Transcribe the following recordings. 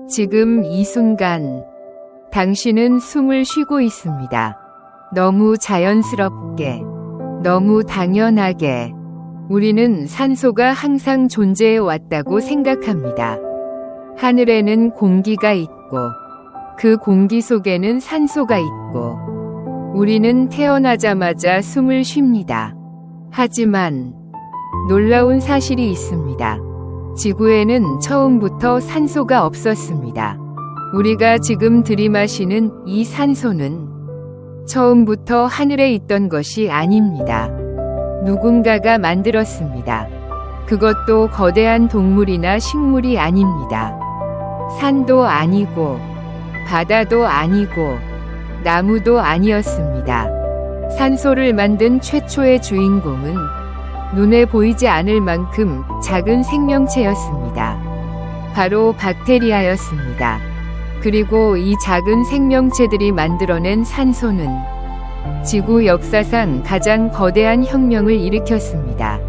지금 이 순간 당신은 숨을 쉬고 있습니다. 너무 자연스럽게, 너무 당연하게 우리는 산소가 항상 존재해 왔다고 생각합니다. 하늘에는 공기가 있고 그 공기 속에는 산소가 있고 우리는 태어나자마자 숨을 쉽니다. 하지만 놀라운 사실이 있습니다. 지구에는 처음부터 산소가 없었습니다. 우리가 지금 들이마시는 이 산소는 처음부터 하늘에 있던 것이 아닙니다. 누군가가 만들었습니다. 그것도 거대한 동물이나 식물이 아닙니다. 산도 아니고 바다도 아니고 나무도 아니었습니다. 산소를 만든 최초의 주인공은 눈에 보이지 않을 만큼 작은 생명체였습니다. 바로 박테리아였습니다. 그리고 이 작은 생명체들이 만들어낸 산소는 지구 역사상 가장 거대한 혁명을 일으켰습니다.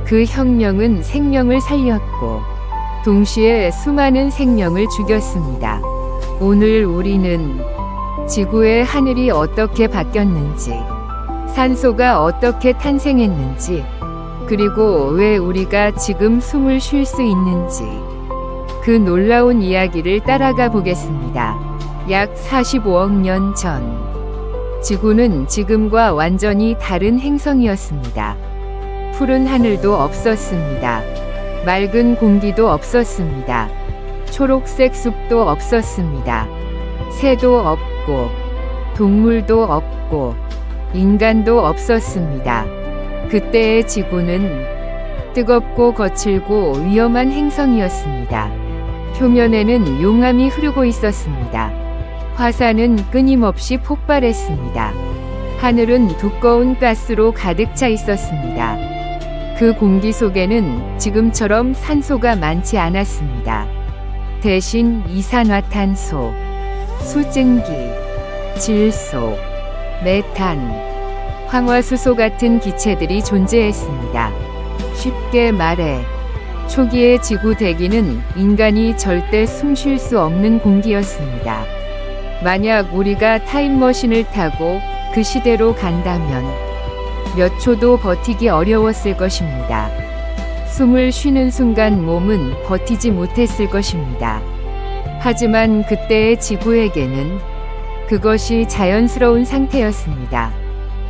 그 혁명은 생명을 살렸고 동시에 수많은 생명을 죽였습니다. 오늘 우리는 지구의 하늘이 어떻게 바뀌었는지, 산소가 어떻게 탄생했는지, 그리고 왜 우리가 지금 숨을 쉴 수 있는지 그 놀라운 이야기를 따라가 보겠습니다. 약 45억 년 전, 지구는 지금과 완전히 다른 행성이었습니다. 푸른 하늘도 없었습니다. 맑은 공기도 없었습니다. 초록색 숲도 없었습니다. 새도 없고, 동물도 없고, 인간도 없었습니다. 그때의 지구는 뜨겁고 거칠고 위험한 행성이었습니다. 표면에는 용암이 흐르고 있었습니다. 화산은 끊임없이 폭발했습니다. 하늘은 두꺼운 가스로 가득 차 있었습니다. 그 공기 속에는 지금처럼 산소가 많지 않았습니다. 대신 이산화탄소, 수증기, 질소, 메탄, 황화수소 같은 기체들이 존재했습니다. 쉽게 말해, 초기의 지구 대기는 인간이 절대 숨 쉴 수 없는 공기였습니다. 만약 우리가 타임머신을 타고 그 시대로 간다면 몇 초도 버티기 어려웠을 것입니다. 숨을 쉬는 순간 몸은 버티지 못했을 것입니다. 하지만 그때의 지구에게는 그것이 자연스러운 상태였습니다.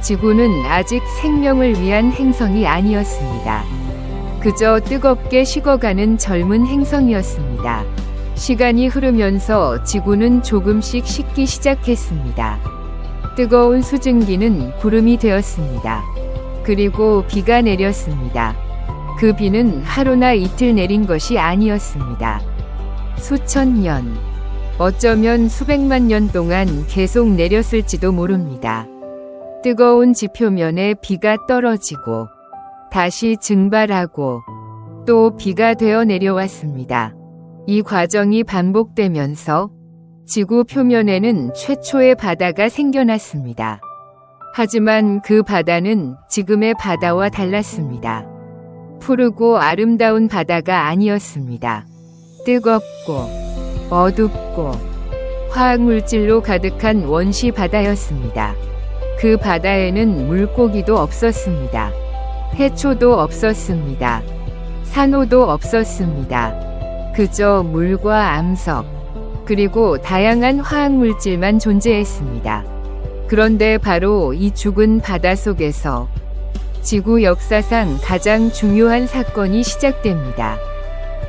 지구는 아직 생명을 위한 행성이 아니었습니다. 그저 뜨겁게 식어가는 젊은 행성이었습니다. 시간이 흐르면서 지구는 조금씩 식기 시작했습니다. 뜨거운 수증기는 구름이 되었습니다. 그리고 비가 내렸습니다. 그 비는 하루나 이틀 내린 것이 아니었습니다. 수천 년, 어쩌면 수백만 년 동안 계속 내렸을지도 모릅니다. 뜨거운 지표면에 비가 떨어지고 다시 증발하고 또 비가 되어 내려왔습니다. 이 과정이 반복되면서 지구 표면에는 최초의 바다가 생겨났습니다. 하지만 그 바다는 지금의 바다와 달랐습니다. 푸르고 아름다운 바다가 아니었습니다. 뜨겁고 어둡고 화학물질로 가득한 원시 바다였습니다. 그 바다에는 물고기도 없었습니다. 해초도 없었습니다. 산호도 없었습니다. 그저 물과 암석, 그리고 다양한 화학물질만 존재했습니다. 그런데 바로 이 죽은 바다 속에서 지구 역사상 가장 중요한 사건이 시작됩니다.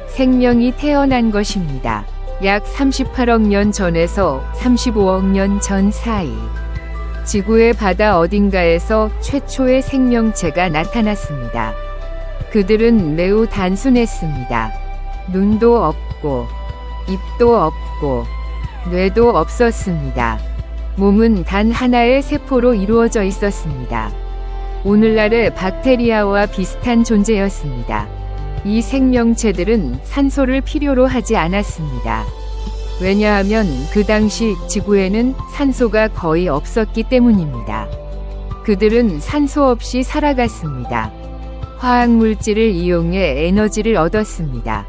생명이 태어난 것입니다. 약 38억 년 전에서 35억 년 전 사이, 지구의 바다 어딘가에서 최초의 생명체가 나타났습니다. 그들은 매우 단순했습니다. 눈도 없고, 입도 없고, 뇌도 없었습니다. 몸은 단 하나의 세포로 이루어져 있었습니다. 오늘날의 박테리아와 비슷한 존재였습니다. 이 생명체들은 산소를 필요로 하지 않았습니다. 왜냐하면 그 당시 지구에는 산소가 거의 없었기 때문입니다. 그들은 산소 없이 살아갔습니다. 화학물질을 이용해 에너지를 얻었습니다.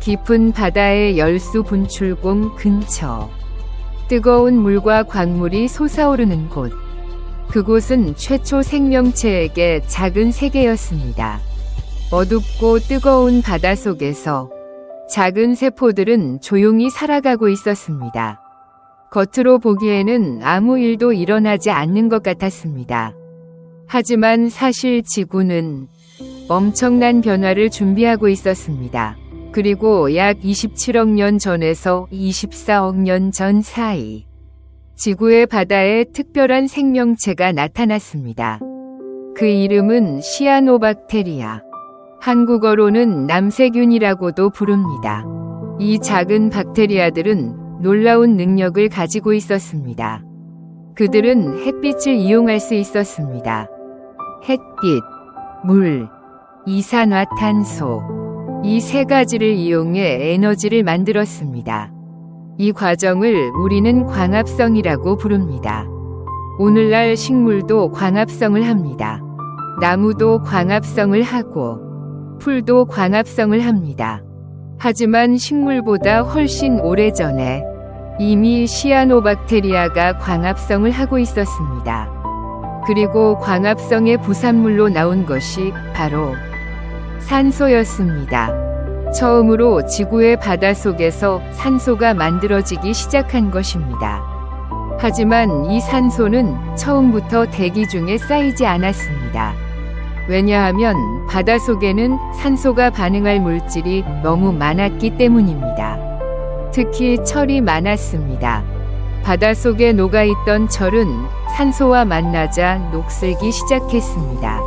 깊은 바다의 열수 분출공 근처. 뜨거운 물과 광물이 솟아오르는 곳. 그곳은 최초 생명체에게 작은 세계였습니다. 어둡고 뜨거운 바다 속에서 작은 세포들은 조용히 살아가고 있었습니다. 겉으로 보기에는 아무 일도 일어나지 않는 것 같았습니다. 하지만 사실 지구는 엄청난 변화를 준비하고 있었습니다. 그리고 약 27억 년 전에서 24억 년 전 사이 지구의 바다에 특별한 생명체가 나타났습니다. 그 이름은 시아노박테리아. 한국어로는 남세균이라고도 부릅니다. 이 작은 박테리아들은 놀라운 능력을 가지고 있었습니다. 그들은 햇빛을 이용할 수 있었습니다. 햇빛, 물, 이산화탄소. 이 세 가지를 이용해 에너지를 만들었습니다. 이 과정을 우리는 광합성이라고 부릅니다. 오늘날 식물도 광합성을 합니다. 나무도 광합성을 하고 풀도 광합성을 합니다. 하지만 식물보다 훨씬 오래전에 이미 시아노박테리아가 광합성을 하고 있었습니다. 그리고 광합성의 부산물로 나온 것이 바로 산소였습니다. 처음으로 지구의 바닷속에서 산소가 만들어지기 시작한 것입니다. 하지만 이 산소는 처음부터 대기 중에 쌓이지 않았습니다. 왜냐하면 바닷속에는 산소가 반응할 물질이 너무 많았기 때문입니다. 특히 철이 많았습니다. 바닷속에 녹아있던 철은 산소와 만나자 녹슬기 시작했습니다.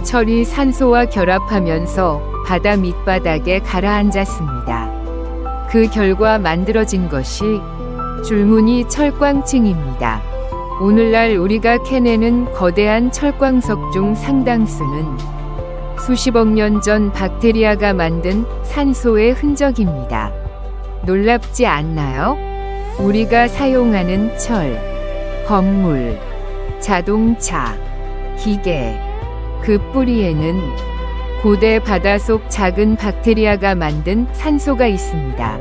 철이 산소와 결합하면서 바다 밑바닥에 가라앉았습니다. 그 결과 만들어진 것이 줄무늬 철광층입니다. 오늘날 우리가 캐내는 거대한 철광석 중 상당수는 수십억 년 전 박테리아가 만든 산소의 흔적입니다. 놀랍지 않나요? 우리가 사용하는 철, 건물, 자동차, 기계, 그 뿌리에는 고대 바닷속 작은 박테리아가 만든 산소가 있습니다.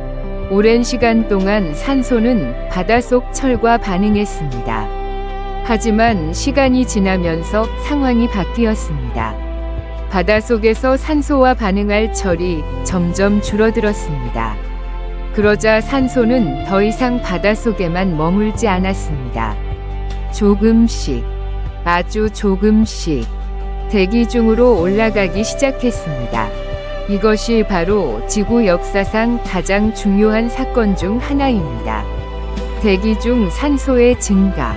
오랜 시간 동안 산소는 바닷속 철과 반응했습니다. 하지만 시간이 지나면서 상황이 바뀌었습니다. 바닷속에서 산소와 반응할 철이 점점 줄어들었습니다. 그러자 산소는 더 이상 바닷속에만 머물지 않았습니다. 조금씩, 아주 조금씩 대기 중으로 올라가기 시작했습니다. 이것이 바로 지구 역사상 가장 중요한 사건 중 하나입니다. 대기 중 산소의 증가.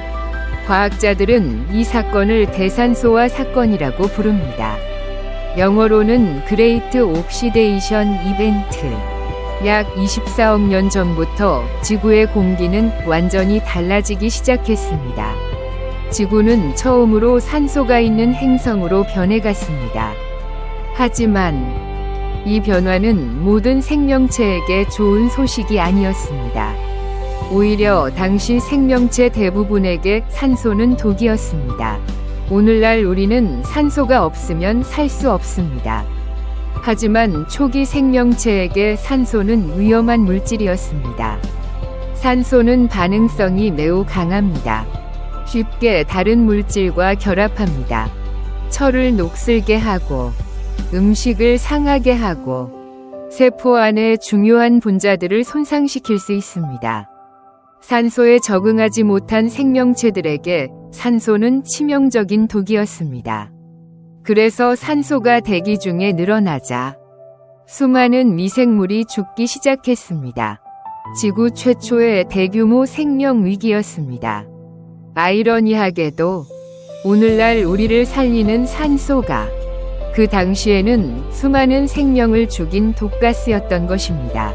과학자들은 이 사건을 대산소화 사건이라고 부릅니다. 영어로는 그레이트 옥시데이션 이벤트. 약 24억 년 전부터 지구의 공기는 완전히 달라지기 시작했습니다. 지구는 처음으로 산소가 있는 행성으로 변해갔습니다. 하지만 이 변화는 모든 생명체에게 좋은 소식이 아니었습니다. 오히려 당시 생명체 대부분에게 산소는 독이었습니다. 오늘날 우리는 산소가 없으면 살 수 없습니다. 하지만 초기 생명체에게 산소는 위험한 물질이었습니다. 산소는 반응성이 매우 강합니다. 쉽게 다른 물질과 결합합니다. 철을 녹슬게 하고 음식을 상하게 하고 세포 안의 중요한 분자들을 손상시킬 수 있습니다. 산소에 적응하지 못한 생명체들에게 산소는 치명적인 독이었습니다. 그래서 산소가 대기 중에 늘어나자 수많은 미생물이 죽기 시작했습니다. 지구 최초의 대규모 생명 위기였습니다. 아이러니하게도 오늘날 우리를 살리는 산소가 그 당시에는 수많은 생명을 죽인 독가스였던 것입니다.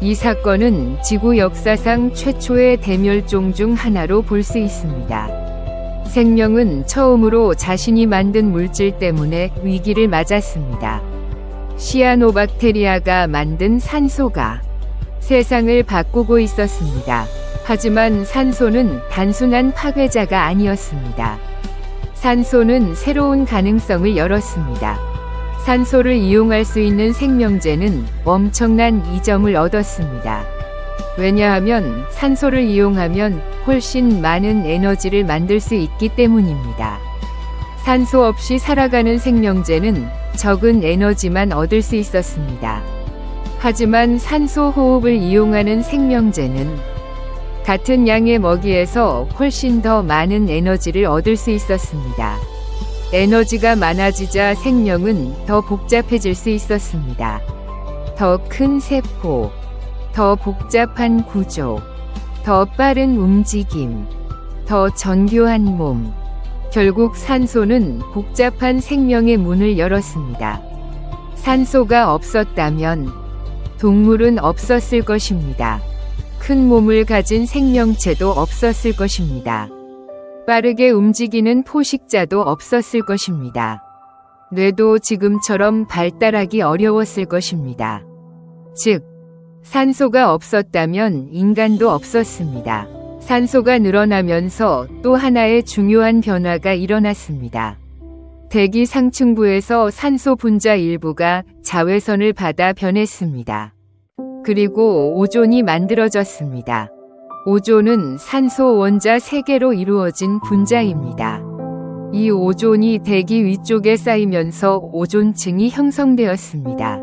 이 사건은 지구 역사상 최초의 대멸종 중 하나로 볼 수 있습니다. 생명은 처음으로 자신이 만든 물질 때문에 위기를 맞았습니다. 시아노박테리아가 만든 산소가 세상을 바꾸고 있었습니다. 하지만 산소는 단순한 파괴자가 아니었습니다. 산소는 새로운 가능성을 열었습니다. 산소를 이용할 수 있는 생명체는 엄청난 이점을 얻었습니다. 왜냐하면 산소를 이용하면 훨씬 많은 에너지를 만들 수 있기 때문입니다. 산소 없이 살아가는 생명체는 적은 에너지만 얻을 수 있었습니다. 하지만 산소 호흡을 이용하는 생명체는 같은 양의 먹이에서 훨씬 더 많은 에너지를 얻을 수 있었습니다. 에너지가 많아지자 생명은 더 복잡해질 수 있었습니다. 더 큰 세포, 더 복잡한 구조, 더 빠른 움직임, 더 정교한 몸. 결국 산소는 복잡한 생명의 문을 열었습니다. 산소가 없었다면 동물은 없었을 것입니다. 큰 몸을 가진 생명체도 없었을 것입니다. 빠르게 움직이는 포식자도 없었을 것입니다. 뇌도 지금처럼 발달하기 어려웠을 것입니다. 즉, 산소가 없었다면 인간도 없었습니다. 산소가 늘어나면서 또 하나의 중요한 변화가 일어났습니다. 대기 상층부에서 산소 분자 일부가 자외선을 받아 변했습니다. 그리고 오존이 만들어졌습니다. 오존은 산소 원자 3개로 이루어진 분자입니다. 이 오존이 대기 위쪽에 쌓이면서 오존층이 형성되었습니다.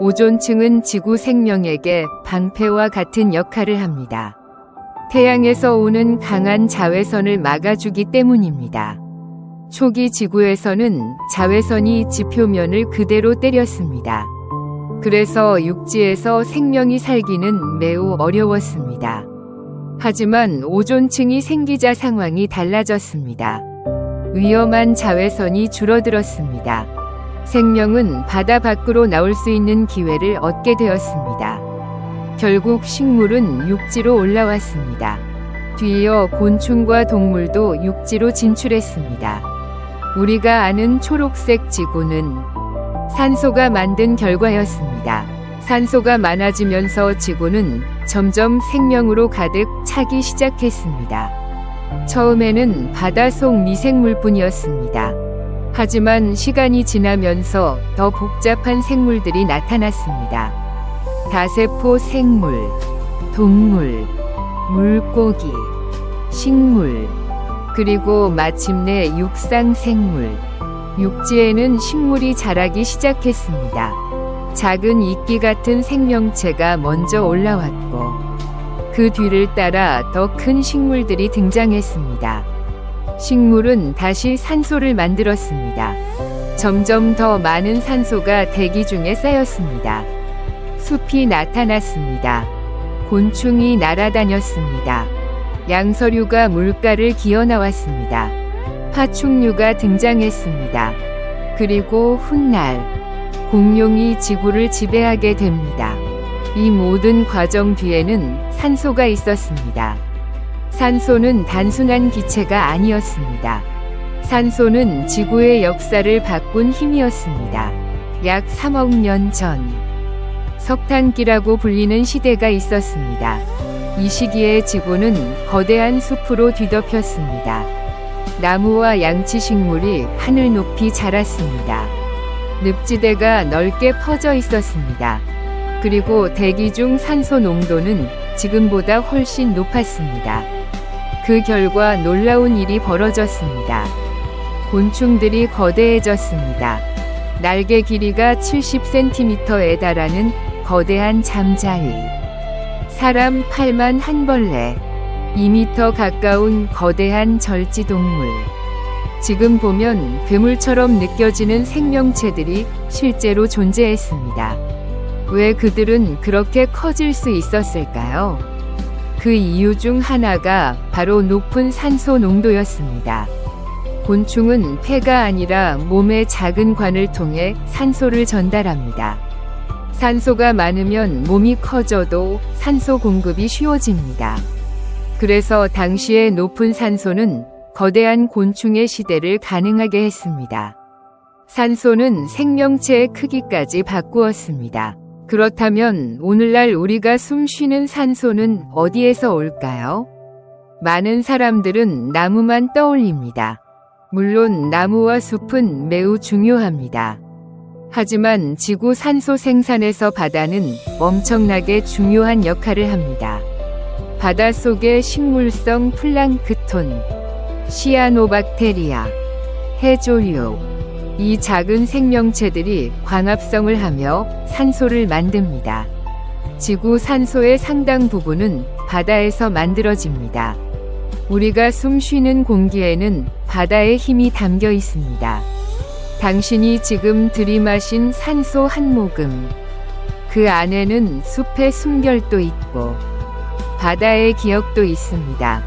오존층은 지구 생명에게 방패와 같은 역할을 합니다. 태양에서 오는 강한 자외선을 막아주기 때문입니다. 초기 지구에서는 자외선이 지표면을 그대로 때렸습니다. 그래서 육지에서 생명이 살기는 매우 어려웠습니다. 하지만 오존층이 생기자 상황이 달라졌습니다. 위험한 자외선이 줄어들었습니다. 생명은 바다 밖으로 나올 수 있는 기회를 얻게 되었습니다. 결국 식물은 육지로 올라왔습니다. 뒤이어 곤충과 동물도 육지로 진출했습니다. 우리가 아는 초록색 지구는 산소가 만든 결과였습니다. 산소가 많아지면서 지구는 점점 생명으로 가득 차기 시작했습니다. 처음에는 바닷속 미생물뿐이었습니다. 하지만 시간이 지나면서 더 복잡한 생물들이 나타났습니다. 다세포 생물, 동물, 물고기, 식물, 그리고 마침내 육상 생물. 육지에는 식물이 자라기 시작했습니다. 작은 이끼 같은 생명체가 먼저 올라왔고, 그 뒤를 따라 더 큰 식물들이 등장했습니다. 식물은 다시 산소를 만들었습니다. 점점 더 많은 산소가 대기 중에 쌓였습니다. 숲이 나타났습니다. 곤충이 날아다녔습니다. 양서류가 물가를 기어 나왔습니다. 파충류가 등장했습니다. 그리고 훗날 공룡이 지구를 지배하게 됩니다. 이 모든 과정 뒤에는 산소가 있었습니다. 산소는 단순한 기체가 아니었습니다. 산소는 지구의 역사를 바꾼 힘이었습니다. 약 3억 년 전, 석탄기라고 불리는 시대가 있었습니다. 이 시기에 지구는 거대한 숲으로 뒤덮였습니다. 나무와 양치식물이 하늘 높이 자랐습니다. 늪지대가 넓게 퍼져 있었습니다. 그리고 대기 중 산소 농도는 지금보다 훨씬 높았습니다. 그 결과 놀라운 일이 벌어졌습니다. 곤충들이 거대해졌습니다. 날개 길이가 70cm에 달하는 거대한 잠자리, 사람 팔만 한 벌레, 2m 가까운 거대한 절지동물. 지금 보면 괴물처럼 느껴지는 생명체들이 실제로 존재했습니다. 왜 그들은 그렇게 커질 수 있었을까요? 그 이유 중 하나가 바로 높은 산소 농도였습니다. 곤충은 폐가 아니라 몸의 작은 관을 통해 산소를 전달합니다. 산소가 많으면 몸이 커져도 산소 공급이 쉬워집니다. 그래서 당시의 높은 산소는 거대한 곤충의 시대를 가능하게 했습니다. 산소는 생명체의 크기까지 바꾸었습니다. 그렇다면 오늘날 우리가 숨 쉬는 산소는 어디에서 올까요? 많은 사람들은 나무만 떠올립니다. 물론 나무와 숲은 매우 중요합니다. 하지만 지구 산소 생산에서 바다는 엄청나게 중요한 역할을 합니다. 바다 속의 식물성 플랑크톤, 시아노박테리아, 해조류, 이 작은 생명체들이 광합성을 하며 산소를 만듭니다. 지구 산소의 상당 부분은 바다에서 만들어집니다. 우리가 숨 쉬는 공기에는 바다의 힘이 담겨 있습니다. 당신이 지금 들이마신 산소 한 모금, 그 안에는 숲의 숨결도 있고 바다의 기억도 있습니다.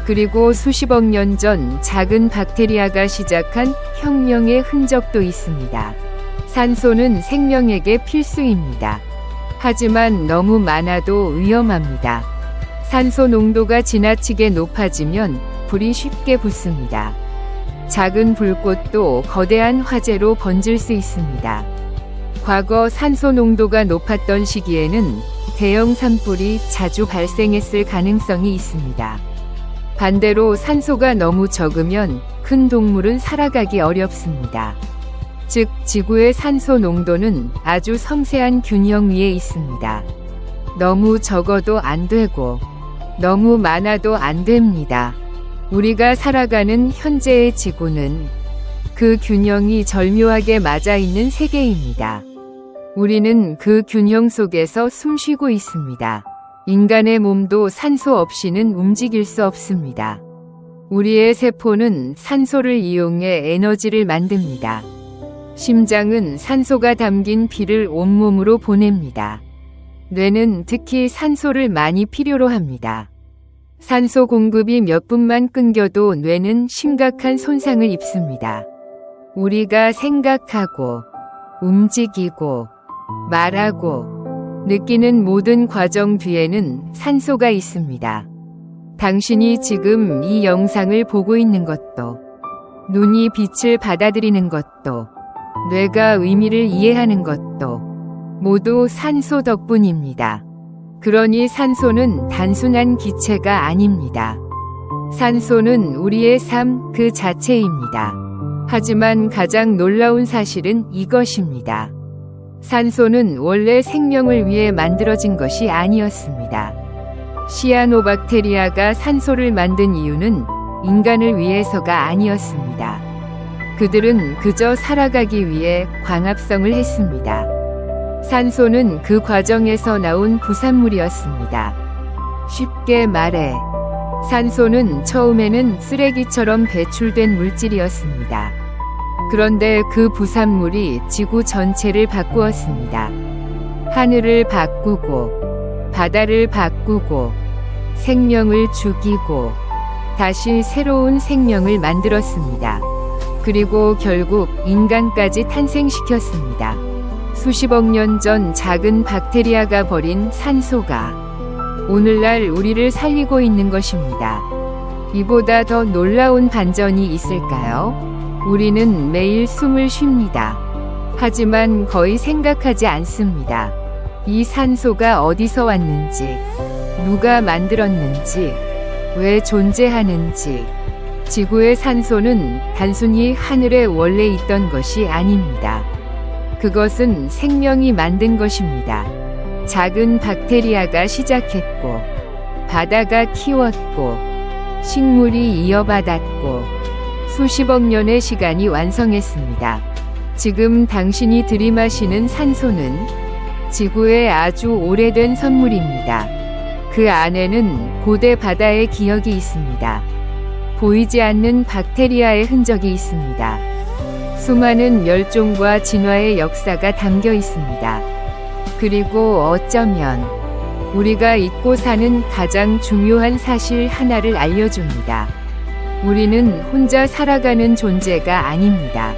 그리고 수십억 년 전 작은 박테리아가 시작한 혁명의 흔적도 있습니다. 산소는 생명에게 필수입니다. 하지만 너무 많아도 위험합니다. 산소 농도가 지나치게 높아지면 불이 쉽게 붙습니다. 작은 불꽃도 거대한 화재로 번질 수 있습니다. 과거 산소 농도가 높았던 시기에는 대형 산불이 자주 발생했을 가능성이 있습니다. 반대로 산소가 너무 적으면 큰 동물은 살아가기 어렵습니다. 즉, 지구의 산소 농도는 아주 섬세한 균형 위에 있습니다. 너무 적어도 안 되고, 너무 많아도 안 됩니다. 우리가 살아가는 현재의 지구는 그 균형이 절묘하게 맞아 있는 세계입니다. 우리는 그 균형 속에서 숨쉬고 있습니다. 인간의 몸도 산소 없이는 움직일 수 없습니다. 우리의 세포는 산소를 이용해 에너지를 만듭니다. 심장은 산소가 담긴 피를 온몸으로 보냅니다. 뇌는 특히 산소를 많이 필요로 합니다. 산소 공급이 몇 분만 끊겨도 뇌는 심각한 손상을 입습니다. 우리가 생각하고, 움직이고, 말하고, 느끼는 모든 과정 뒤에는 산소가 있습니다. 당신이 지금 이 영상을 보고 있는 것도, 눈이 빛을 받아들이는 것도, 뇌가 의미를 이해하는 것도 모두 산소 덕분입니다. 그러니 산소는 단순한 기체가 아닙니다. 산소는 우리의 삶 그 자체입니다. 하지만 가장 놀라운 사실은 이것입니다. 산소는 원래 생명을 위해 만들어진 것이 아니었습니다. 시아노박테리아가 산소를 만든 이유는 인간을 위해서가 아니었습니다. 그들은 그저 살아가기 위해 광합성을 했습니다. 산소는 그 과정에서 나온 부산물이었습니다. 쉽게 말해, 산소는 처음에는 쓰레기처럼 배출된 물질이었습니다. 그런데 그 부산물이 지구 전체를 바꾸었습니다. 하늘을 바꾸고, 바다를 바꾸고, 생명을 죽이고, 다시 새로운 생명을 만들었습니다. 그리고 결국 인간까지 탄생시켰습니다. 수십억 년 전 작은 박테리아가 버린 산소가 오늘날 우리를 살리고 있는 것입니다. 이보다 더 놀라운 반전이 있을까요? 우리는 매일 숨을 쉽니다. 하지만 거의 생각하지 않습니다. 이 산소가 어디서 왔는지, 누가 만들었는지, 왜 존재하는지. 지구의 산소는 단순히 하늘에 원래 있던 것이 아닙니다. 그것은 생명이 만든 것입니다. 작은 박테리아가 시작했고, 바다가 키웠고, 식물이 이어받았고, 수십억 년의 시간이 완성했습니다. 지금 당신이 들이마시는 산소는 지구의 아주 오래된 선물입니다. 그 안에는 고대 바다의 기억이 있습니다. 보이지 않는 박테리아의 흔적이 있습니다. 수많은 멸종과 진화의 역사가 담겨 있습니다. 그리고 어쩌면 우리가 잊고 사는 가장 중요한 사실 하나를 알려줍니다. 우리는 혼자 살아가는 존재가 아닙니다.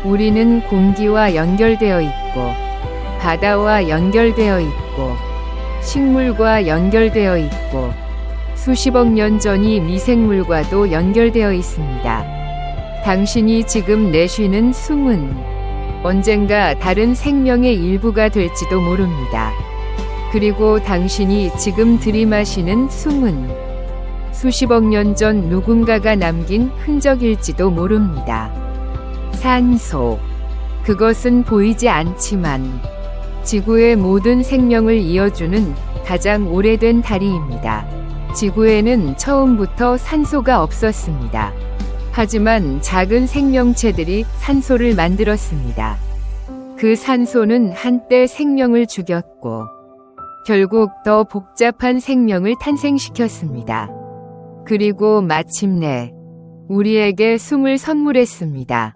우리는 공기와 연결되어 있고, 바다와 연결되어 있고, 식물과 연결되어 있고, 수십억 년 전이 미생물과도 연결되어 있습니다. 당신이 지금 내쉬는 숨은 언젠가 다른 생명의 일부가 될지도 모릅니다. 그리고 당신이 지금 들이마시는 숨은 수십억 년 전 누군가가 남긴 흔적일지도 모릅니다. 산소, 그것은 보이지 않지만 지구의 모든 생명을 이어주는 가장 오래된 다리입니다. 지구에는 처음부터 산소가 없었습니다. 하지만 작은 생명체들이 산소를 만들었습니다. 그 산소는 한때 생명을 죽였고 결국 더 복잡한 생명을 탄생시켰습니다. 그리고 마침내 우리에게 숨을 선물했습니다.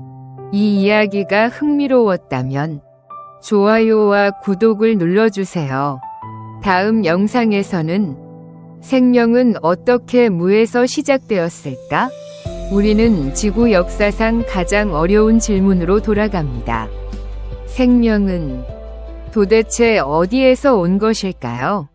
이 이야기가 흥미로웠다면 좋아요와 구독을 눌러주세요. 다음 영상에서는 생명은 어떻게 무에서 시작되었을까? 우리는 지구 역사상 가장 어려운 질문으로 돌아갑니다. 생명은 도대체 어디에서 온 것일까요?